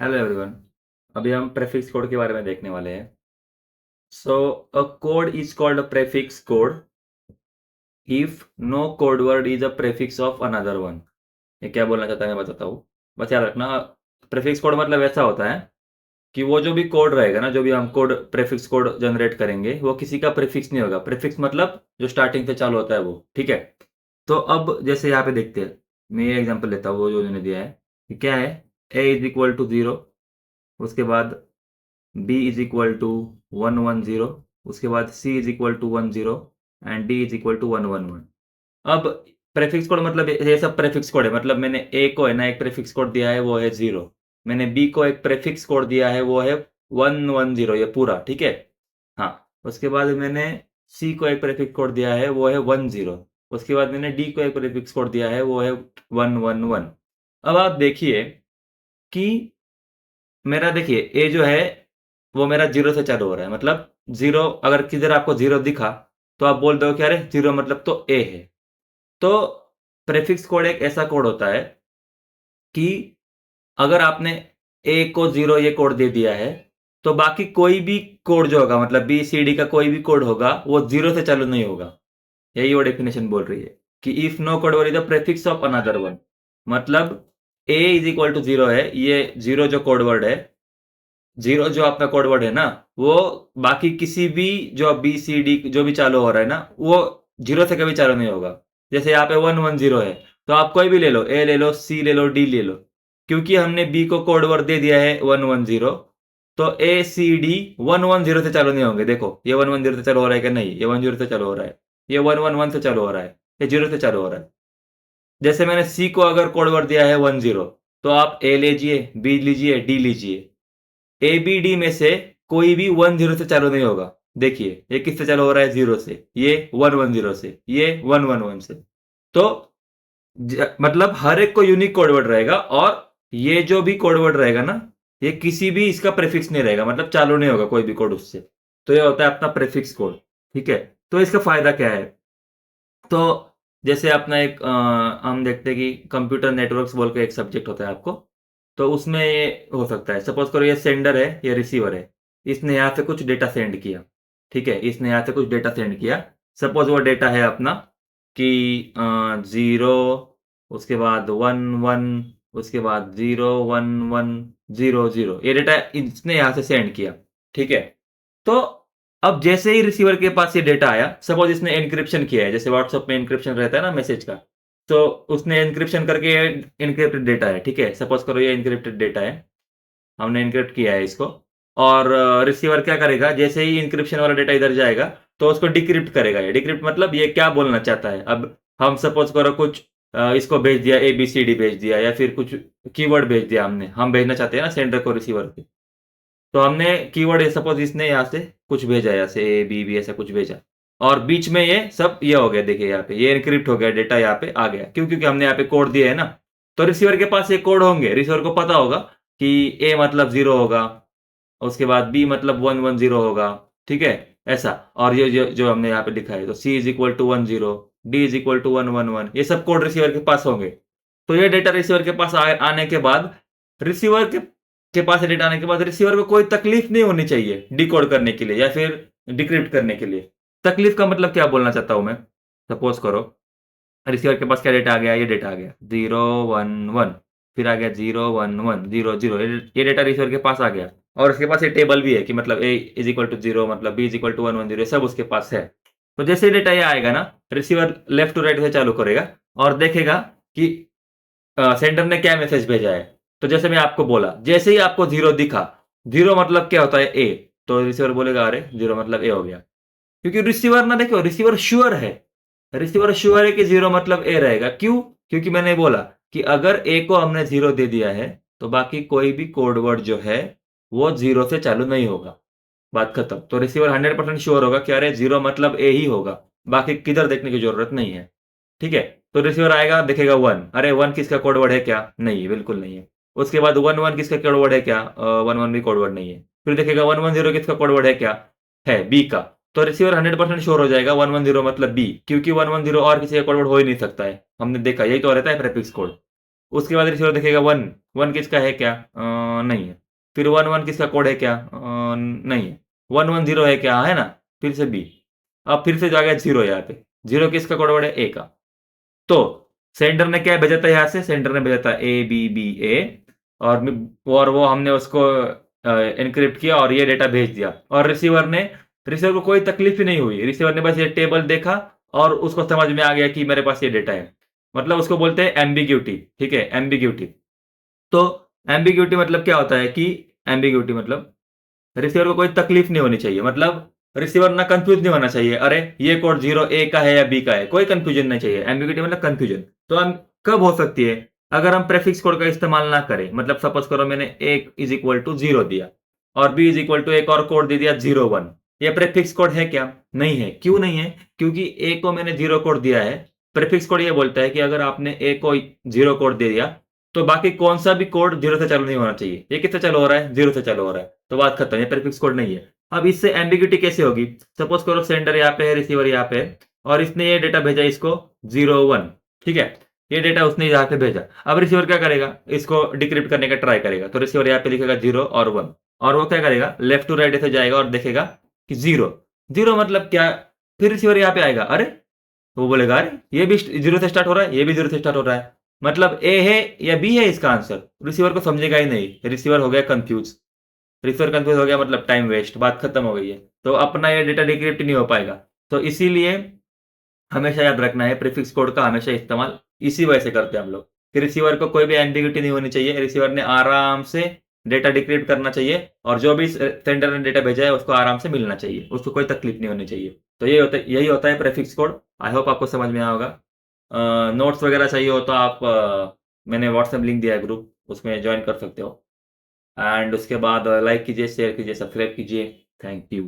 Hello everyone. अभी हम prefix code के बारे में देखने वाले हैं। So a code is called a prefix code if no code word is a prefix of another one. ये क्या बोलना चाहता है मैं बताता हूँ। बस याद रखना, प्रेफिक्स कोड मतलब ऐसा होता है कि वो जो भी कोड रहेगा ना, जो भी हम कोड प्रेफिक्स कोड जनरेट करेंगे, वो किसी का प्रेफिक्स नहीं होगा। प्रेफिक्स मतलब जो स्टार्टिंग से चालू होता है वो, ठीक है। तो अब जैसे यहाँ पे देखते हैं, मैं ये एग्जांपल लेता हूँ, वो जो उन्होंने दिया है कि क्या है। ए इज इक्वल टू 0, उसके बाद b इज इक्वल टू 110, उसके बाद c is equal to 10 and d is equal to 111। अब प्रेफिक्स कोड मतलब ये सब प्रेफिक्स कोड है। मतलब मैंने a को है ना एक प्रेफिक्स कोड दिया है, वो है 0। मैंने b को एक प्रेफिक्स कोड दिया है, वो है 110, ये पूरा ठीक है। हाँ, उसके बाद मैंने c को एक प्रेफिक्स कोड दिया है, वो है 10। उसके बाद मैंने d को एक प्रेफिक्स कोड दिया है, वो है 111। अब आप देखिए कि मेरा, देखिए ए जो है वो मेरा 0 से चालू हो रहा है। मतलब 0, अगर किधर आपको 0 दिखा तो आप बोल दो कि अरे 0 मतलब तो ए है। तो प्रेफिक्स कोड एक ऐसा कोड होता है कि अगर आपने ए को 0 ये कोड दे दिया है, तो बाकी कोई भी कोड जो होगा, मतलब बी सी डी का कोई भी कोड होगा, वो 0 से चालू नहीं होगा। यही वो डेफिनेशन बोल रही है कि if no code word is the prefix of another one. मतलब ए इज इक्वल टू 0 है, ये 0 जो कोड वर्ड है, 0 जो आपका कोड वर्ड है ना, वो बाकी किसी भी जो बी सी डी जो भी चालू हो रहा है ना, वो 0 से कभी चालू नहीं होगा। जैसे यहाँ पे 110 है, तो आप कोई भी ले लो, ए ले लो, सी ले लो, डी ले लो। क्योंकि हमने बी को कोड वर्ड दे दिया है 110, तो ए सी डी 110 से चालू नहीं होंगे। देखो ये 110 से चालू हो रहा है कि नहीं, ये 10 से चालू हो रहा है, ये 111 से चालू हो रहा है, ये 0 से चालू हो रहा है। जैसे मैंने सी को अगर कोड वर्ड दिया है 10, तो आप ए लीजिए, बी लीजिए, डी लीजिए। ए बी डी में से कोई भी 10 से चालू नहीं होगा। देखिए ये किससे चालू हो रहा है, 0 से, ये 110 से, ये 111 से। तो मतलब हर एक को यूनिक कोडवर्ड रहेगा, और ये जो भी कोडवर्ड रहेगा ना, ये किसी भी इसका प्रेफिक्स नहीं रहेगा, मतलब चालू नहीं होगा कोई भी कोड उससे। तो ये होता है अपना प्रेफिक्स कोड, ठीक है। तो इसका फायदा क्या है। तो जैसे अपना एक हम देखते हैं कि कंप्यूटर नेटवर्क्स बोल के एक सब्जेक्ट होता है आपको। तो उसमें ये हो सकता है, सपोज करो ये सेंडर है, ये रिसीवर है। इसने यहाँ से कुछ डेटा सेंड किया, ठीक है, इसने यहाँ से कुछ डेटा सेंड किया। सपोज वो डेटा है अपना कि 0, उसके बाद 11, उसके बाद 01100, ये डेटा इसने यहाँ से सेंड किया, ठीक है। तो अब जैसे ही रिसीवर के पास ये डेटा आया, सपोज इसने एन्क्रिप्शन किया है, जैसे व्हाट्सएप में एन्क्रिप्शन रहता है ना मैसेज का, तो उसने एन्क्रिप्शन करके एन्क्रिप्टेड डेटा है, ठीक है। सपोज करो ये एन्क्रिप्टेड डेटा है, हमने एन्क्रिप्ट किया है इसको। और रिसीवर क्या करेगा, जैसे ही एन्क्रिप्शन वाला डेटा इधर जाएगा, तो उसको डिक्रिप्ट करेगा। ये डिक्रिप्ट मतलब ये क्या बोलना चाहता है। अब हम सपोज करो कुछ इसको भेज दिया, ए बी सी डी भेज दिया, या फिर कुछ कीवर्ड भेज दिया हमने, हम भेजना चाहते हैं ना सेंडर को रिसीवर को। तो हमने कीवर्ड सपोज इसने यहाँ से कुछ भेजा, यहाँ से ए बी बी ऐसा कुछ भेजा, और बीच में ये सब ये हो गया। देखिए यहाँ पे ये एनक्रिप्ट हो गया, डेटा यहाँ पे आ गया, क्यों, क्योंकि हमने यहाँ पे कोड दिया है ना। तो रिसीवर के पास ये कोड होंगे, रिसीवर को पता होगा कि ए मतलब 0 होगा, उसके बाद बी मतलब 110 होगा, ठीक है, ऐसा। और ये जो हमने यहाँ पे लिखा है, तो C is equal to 10, D is equal to 111, ये सब कोड रिसीवर के पास होंगे। तो ये डेटा रिसीवर के पास आने के बाद, रिसीवर के पास डेटा आने के बाद रिसीवर को कोई तकलीफ नहीं होनी चाहिए डिकोड करने के लिए या फिर डिक्रिप्ट करने के लिए। तकलीफ का मतलब क्या बोलना चाहता हूं मैं। सपोज करो रिसीवर के पास क्या डेटा आ गया, ये डेटा आ गया 011, फिर आ गया 01100, ये डेटा रिसीवर के पास आ गया। और उसके पास ये टेबल भी है कि मतलब ए इज इक्वल टू 0, मतलब बी इज इक्वल टू 110, सब उसके पास है। तो जैसे डेटा ये आएगा ना, रिसीवर लेफ्ट टू राइट से चालू करेगा और देखेगा कि सेंडर ने क्या मैसेज भेजा है। तो जैसे मैं आपको बोला, जैसे ही आपको 0 दिखा, 0 मतलब क्या होता है, ए, तो रिसीवर बोलेगा अरे 0 मतलब ए हो गया। क्योंकि रिसीवर ना, देखो रिसीवर श्योर है, रिसीवर श्योर है कि 0 मतलब ए रहेगा। क्यों, क्योंकि मैंने बोला कि अगर ए को हमने 0 दे दिया है, तो बाकी कोई भी कोड वर्ड जो है वो 0 से चालू नहीं होगा। बात खत्म। तो रिसीवर 100% श्योर होगा कि अरे 0 मतलब ए ही होगा, बाकी किधर देखने की जरूरत नहीं है, ठीक है। तो रिसीवर आएगा, देखेगा 1, अरे 1 किसका कोड वर्ड है क्या, नहीं, बिल्कुल नहीं है। उसके बाद 11 किसका कोड वर्ड है क्या, 11 भी कोड वर्ड नहीं है। फिर देखेगा 110 किसका कोड वर्ड है क्या, है बी का। तो रिसीवर 100% श्योर हो जाएगा 110 मतलब बी, क्योंकि 110 और किसी का कोड वर्ड हो ही नहीं सकता है। हमने देखा, यही तो रहता है प्रीफिक्स कोड। उसके बाद रिसीवर देखेगा 1, 1 किसका है क्या? नहीं है। फिर 1 1 किसका कोड है क्या? नहीं है। 1 1 0 है क्या? है ना? फिर से बी। अब फिर से जो आ गया 0 यहाँ पे। 0 किसका कोड वर्ड है? ए का। तो सेंडर ने क्या भेजा था यहाँ से? सेंडर ने भेजा था ए बी बी ए, और वो हमने उसको एनक्रिप्ट किया और ये डेटा भेज दिया। और रिसीवर को कोई तकलीफ ही नहीं हुई। रिसीवर ने बस ये टेबल देखा और उसको समझ में आ गया कि मेरे पास ये डेटा है। मतलब उसको बोलते हैं एम्बिग्यूटी। ठीक है, एम्बिग्यूटी। तो एम्बिग्यूटी मतलब क्या होता है कि एम्बिग्यूटी मतलब रिसीवर को कोई तकलीफ नहीं होनी चाहिए। मतलब रिसीवर ना कंफ्यूज नहीं होना चाहिए, अरे ये कोड 0 ए का है या बी का है, कोई कंफ्यूजन नहीं चाहिए। एम्बिग्यूटी मतलब कंफ्यूजन। तो हम कब हो सकती है? अगर हम प्रेफिक्स कोड का इस्तेमाल ना करें। मतलब सपोज करो मैंने a इज इक्वल टू 0 दिया और b इज इक्वल टू एक और कोड दे दिया 0 1। ये प्रेफिक्स कोड है क्या? नहीं है। क्यों नहीं है? क्योंकि a को मैंने 0 कोड दिया है। प्रेफिक्स कोड ये बोलता है कि अगर आपने a को 0 कोड दे दिया तो बाकी कौन सा भी कोड 0 से चालू नहीं होना चाहिए। ये किससे चालू हो रहा है? 0 से चालू हो रहा है। तो बात खत्म, ये प्रीफिक्स कोड नहीं है। अब इससे एम्बिग्यूटी कैसे होगी? सपोज करो सेंडर यहाँ पे है, रिसीवर यहाँ पे है और इसने ये डेटा भेजा इसको 0 1। ठीक है, ये डेटा उसने यहाँ पे भेजा। अब रिसीवर क्या करेगा? इसको डिक्रिप्ट करने का ट्राई करेगा। तो रिसीवर यहाँ पे लिखेगा 0 और 1 और वो क्या करेगा? लेफ्ट टू राइट ऐसे जाएगा और देखेगा कि 0 0 मतलब क्या? फिर रिसीवर यहाँ पे आएगा, अरे वो बोलेगा अरे ये भी 0 से स्टार्ट हो रहा है, ये भी 0 से स्टार्ट हो रहा है, मतलब ए है या बी है इसका आंसर। रिसीवर को समझेगा ही नहीं, रिसीवर हो गया कंफ्यूज। रिसीवर कंफ्यूज हो गया मतलब टाइम वेस्ट, बात खत्म हो गई है। तो अपना ये डेटा डिक्रिप्ट नहीं हो पाएगा। तो इसीलिए हमेशा याद रखना है, प्रीफिक्स कोड का हमेशा इस्तेमाल इसी वजह से करते हैं हम लोग कि रिसीवर को कोई भी एम्बिग्यूटी नहीं होनी चाहिए। रिसीवर ने आराम से डेटा डिक्रिप्ट करना चाहिए और जो भी सेंडर ने डेटा भेजा है उसको आराम से मिलना चाहिए, उसको कोई तकलीफ नहीं होनी चाहिए। तो यही होता है प्रीफिक्स कोड। आई होप आपको समझ में आया होगा। नोट्स वगैरह चाहिए हो तो आप मैंने व्हाट्सएप लिंक दिया है ग्रुप, उसमें ज्वाइन कर सकते हो। एंड उसके बाद लाइक कीजिए, शेयर कीजिए, सब्सक्राइब कीजिए। Thank you.